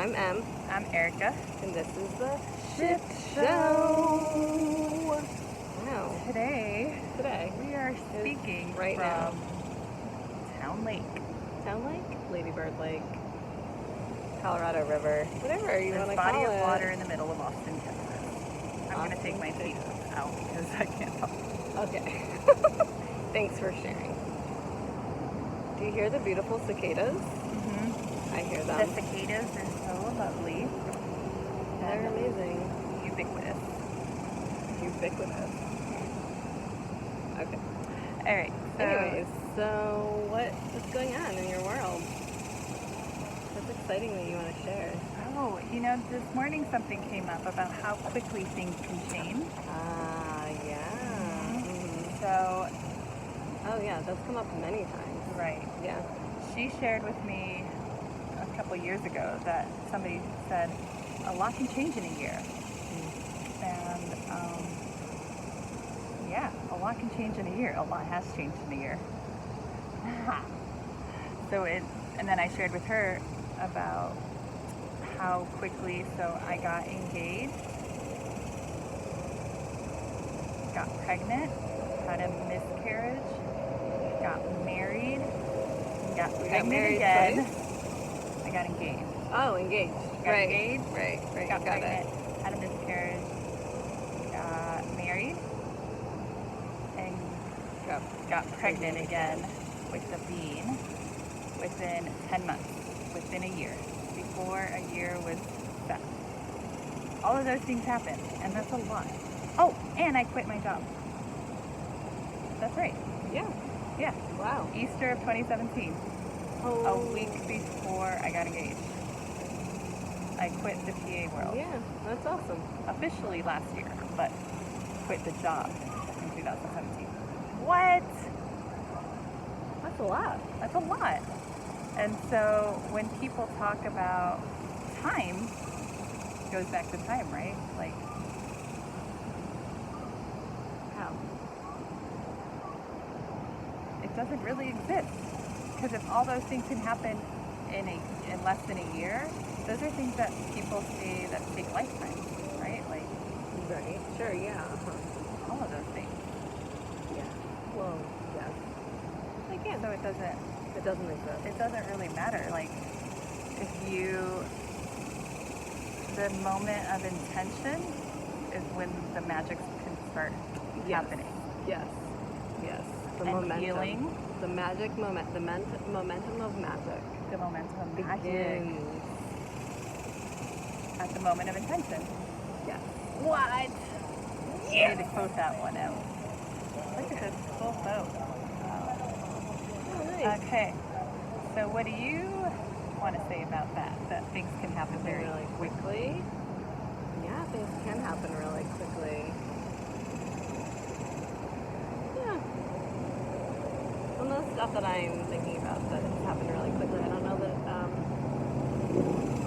I'm Em, I'm Erica. and this is the Shit Show. Wow. Today Today, we are speaking right from now. Town Lake. Town Lake, Ladybird Lake, Colorado River, whatever you want This to call body it. of water in the middle of Austin, Texas. I'm going to take my Austin, feet out because I can't talk. Okay. Thanks for sharing. Do you hear the beautiful cicadas? Mm-hmm. I hear The them. cicadas are so lovely. They're and amazing. Ubiquitous. Ubiquitous. Okay. All right. So Anyways, so what's going on in your world? What's exciting that you want to share? this morning something came up about how quickly things can change. Yeah. Mm-hmm. So, Oh yeah, that's come up many times. right. Yeah. She shared with me a couple years ago that somebody said a lot can change in a year. And a lot can change in a year. A lot has changed in a year. And then I shared with her about how quickly, so I got engaged, got pregnant, had a miscarriage, got married, got pregnant married again. twice? I got engaged. Oh, engaged. Got Right. engaged, Right. got Got pregnant, it. had a miscarriage, got married, and got pregnant again with a bean within 10 months, within a year, before a year was set. All of those things happened, and that's a lot. Oh, and I quit my job. That's right. Yeah. Yeah. Wow. Easter of 2017. Oh. A week before I got engaged. I quit the PA world. Yeah, that's awesome. Officially last year, but quit the job in 2017. What? That's a lot. That's a lot. And so when people talk about time, it goes back to time, right? Like, How? it doesn't really exist. Because if all those things can happen in less than a year, those are things that people say that take lifetimes, right? Like, Right. Sure. Yeah. all of those things. Yeah. Well, yes. So it Doesn't exist. doesn't really matter. Like, the moment of intention is when the magic can start happening. Yes. The And momentum. healing. The magic moment. The momentum of magic The momentum of magic begins. at the moment of intention. Yes. What? You need to quote that one out. Look at this full boat. Oh, nice. Okay. So what do you want to say about that? That things can happen very Really quickly. Yeah, things can happen really quickly. Yeah. Some of the stuff that I'm thinking about that has happened really quickly, I don't know that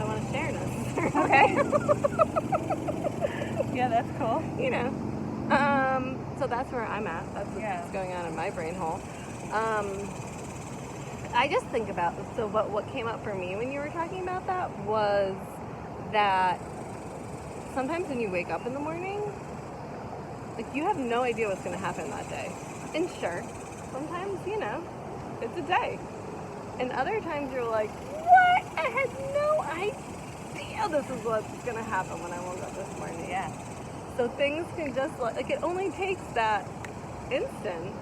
I want to share necessarily. Okay. Yeah, that's cool. So that's where I'm at. That's what's going on in my brain hole. I just think about, so what came up for me when you were talking about that was that sometimes when you wake up in the morning, like, you have no idea what's going to happen that day. And sure, sometimes, it's a day. And other times you're like, what? I had no idea this is what's going to happen when I woke up this morning. Yeah. So things can just, like, it only takes that instant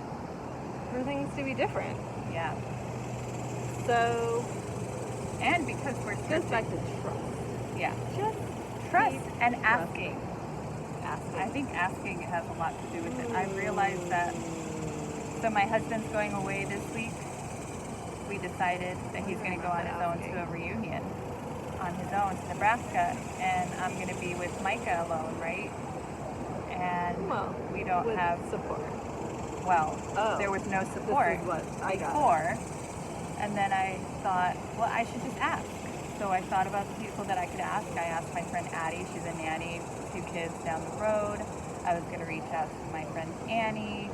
for things to be different. Yeah. So, And because we're it goes back to trust. Yeah. Just Trust keep and trusting. asking. I think asking has a lot to do with it. I realized that. So my husband's going away this week. We decided that he's going to go on his own to a reunion on his own to Nebraska, and I'm going to be with Micah alone, right? And Well, we don't with have support. Well, Oh, there was no support This is what I got. before. And then I thought, well, I should just ask. So I thought about the people that I could ask. I asked my friend Addie. She's a nanny, 2 kids down the road. I was going to reach out to my friend Annie.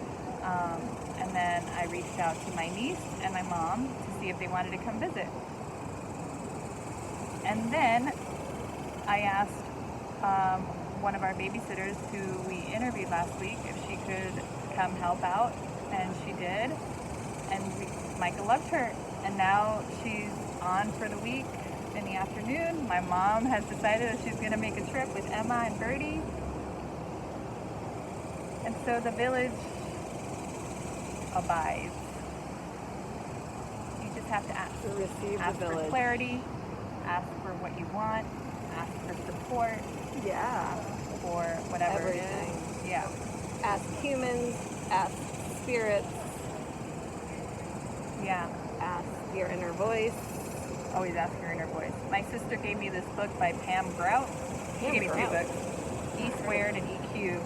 And then I reached out to my niece and my mom to see if they wanted to come visit. And then I asked one of our babysitters who we interviewed last week if she could come help out, and she did. And Micah loved her, and now she's on for the week in the afternoon. My mom has decided that she's going to make a trip with Emma and Birdie. And so the village abides. You just have to ask. To receive Ask the for village. clarity, ask for what you want, ask for support, Yeah. for whatever Everything. it is. Yeah. Ask humans, ask spirits, Yeah. ask your inner voice. Always ask your inner voice. My sister gave me this book by Pam Grout. She Pam gave me two Grout. books, E Squared and E Cubed.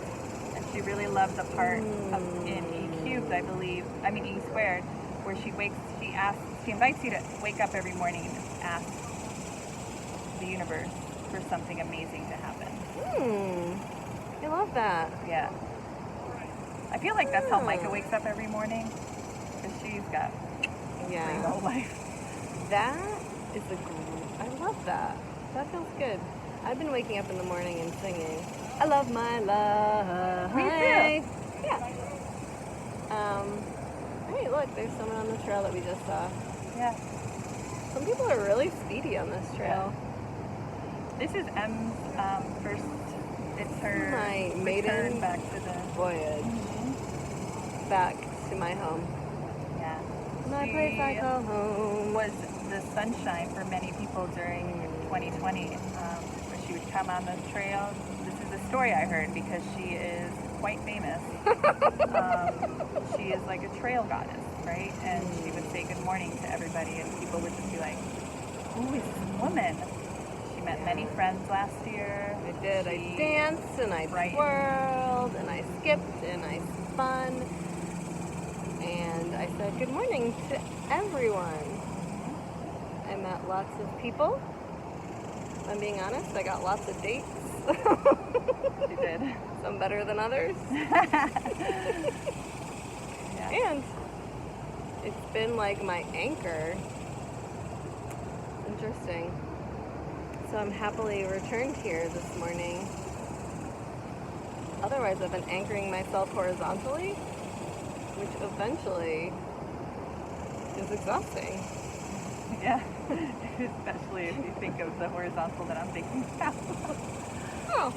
And she really loved the part in E Cubed, I believe, E Squared, where she invites you to wake up every morning and ask the universe for something amazing to happen. I love that. Yeah. I feel like that's how Micah wakes up every morning, because she's got a Yeah. whole life. That is I love that. That feels good. I've been waking up in the morning and singing, I love my life. Me too. Yeah. Hey, look, there's someone on the trail that we just saw. Yeah. Some people are really speedy on this trail. This is M's first. It's her My return maiden back to the. voyage back to my home. Yeah. My She place I call home. was the sunshine for many people during 2020, where she would come on the trail. This is a story I heard because she is quite famous. She is like a trail goddess, right? And she would say good morning to everybody, and people would just be like, "Who is this woman?" She met many friends last year. I did. I She- danced and I Right. twirled and I skipped and I spun. And I said good morning to everyone. I met lots of people. If I'm being honest, I got lots of dates. She did. Some better than others. Yeah. And it's been like my anchor. Interesting. So I'm happily returned here this morning. Otherwise, I've been anchoring myself horizontally, which eventually is exhausting. Yeah. Especially if you think of the horizontal that I'm thinking about. Oh,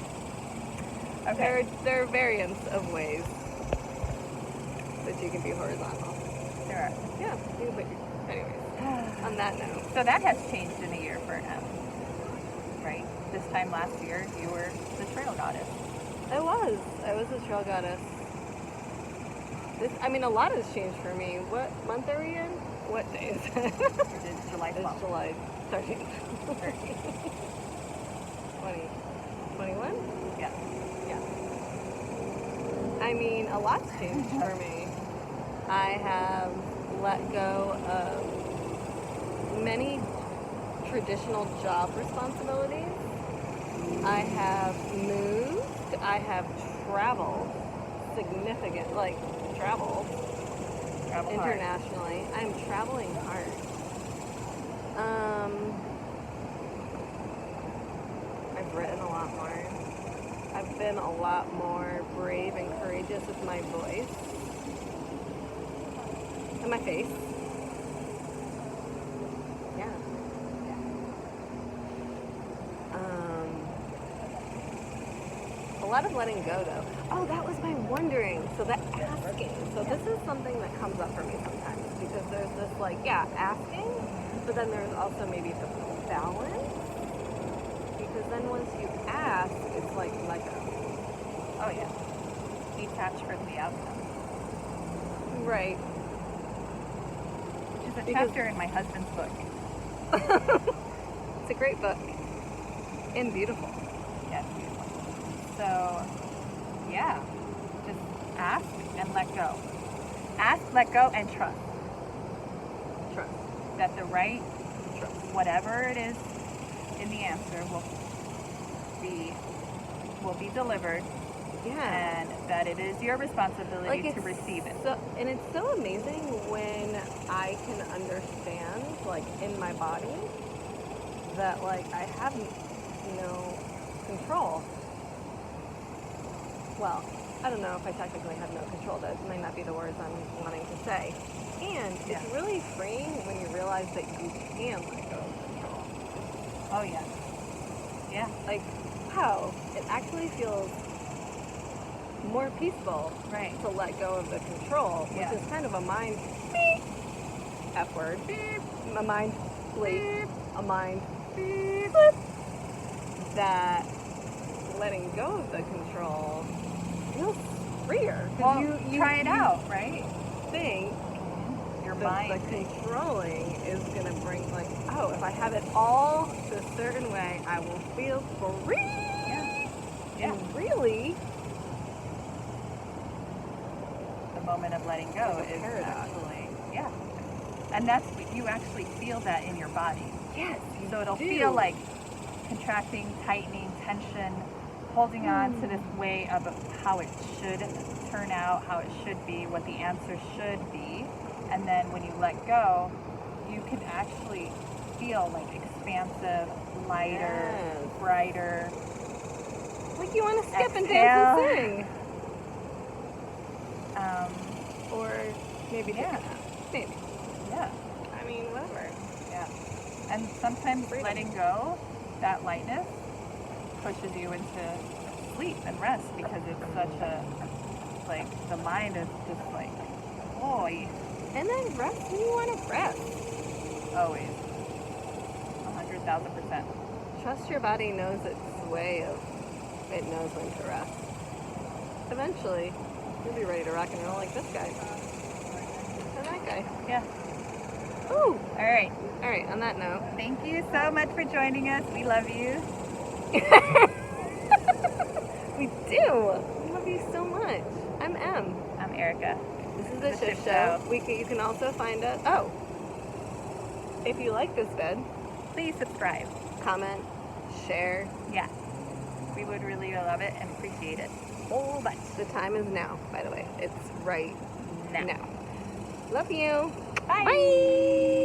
Okay. there are variants of ways that you can be horizontal. There Yeah, you can put anyways, are. on that note. So that has changed in a year for Em, right? This time last year, you were the trail goddess. I was a trail goddess. A lot has changed for me. What month are we in? What day is it? It is July It's 12th. July 13th. 21? Yeah. Yeah. A lot's changed for me. I have let go of many traditional job responsibilities. I have moved. I have traveled traveled Travel hard. internationally. I'm traveling hard. I've written a lot more. I've been a lot more brave and courageous with my voice and my face. Yeah. A lot of letting go, though. Oh, that was my wondering. So the asking. So this is something that comes up for me sometimes because there's this asking, but then there's also maybe the balance. Because then once you ask, it's like let go. Oh, yeah. Detach from the outcome. Right. Which is a Because- chapter in my husband's book. It's a great book. And beautiful. Yeah, it's beautiful. So, yeah. Just ask and let go. Ask, let go, and trust. Trust. That the right, Trust. whatever it is in the answer will be delivered, Yeah. and that it is your responsibility to it's receive it. and it's so amazing when I can understand, in my body, that I have control. Well, I don't know if I technically have no control. That might not be the words I'm wanting to say. And Yeah. it's really freeing when you realize that you can let go of control. Oh, yeah. Yeah. Like, wow, it actually feels more peaceful Right. to let go of the control, Yeah. which is kind of a mind beep, F word, beep, a mind bleep, a mind beep, flip, that letting go of the control feels freer. 'Cause Well, try it out, right? Think Your that mind. the controlling is going to bring, like, oh, if I have it all a certain way, I will feel free. Yeah. Yeah. And really, The moment of letting go Like a is paradox. actually, yeah. And that's, you actually feel that in your body. yes, you So it'll do. feel like contracting, tightening, tension, holding on to this way of how it should turn out, how it should be, what the answer should be. And then when you let go, you can actually feel like expansive, lighter, Yes. brighter. Like you want to skip and dance and Exhale. sing. Or maybe take a Yeah. nap. Maybe. Yeah. I mean, whatever. Yeah. And sometimes Freedom. letting go, that lightness, pushes you into sleep and rest because it's such a, like, the mind is just like, boy, And then rest when you want to rest. always. 100,000%. Trust your body knows its way of, it knows when to rest. Eventually, you'll be ready to rock and roll like this guy. And that guy. Yeah. Ooh! All right. Alright, on that note. Thank you so much for joining us. We love you. We do! We love you so much. I'm Em. I'm Erica. This is The the Shift Shift Show. You can also find us. Oh! If you like this bed, Please subscribe. comment, share. Yeah. We would really love it and appreciate it. Oh, but the time is now, by the way. It's right Now. now. Love you. Bye. Bye.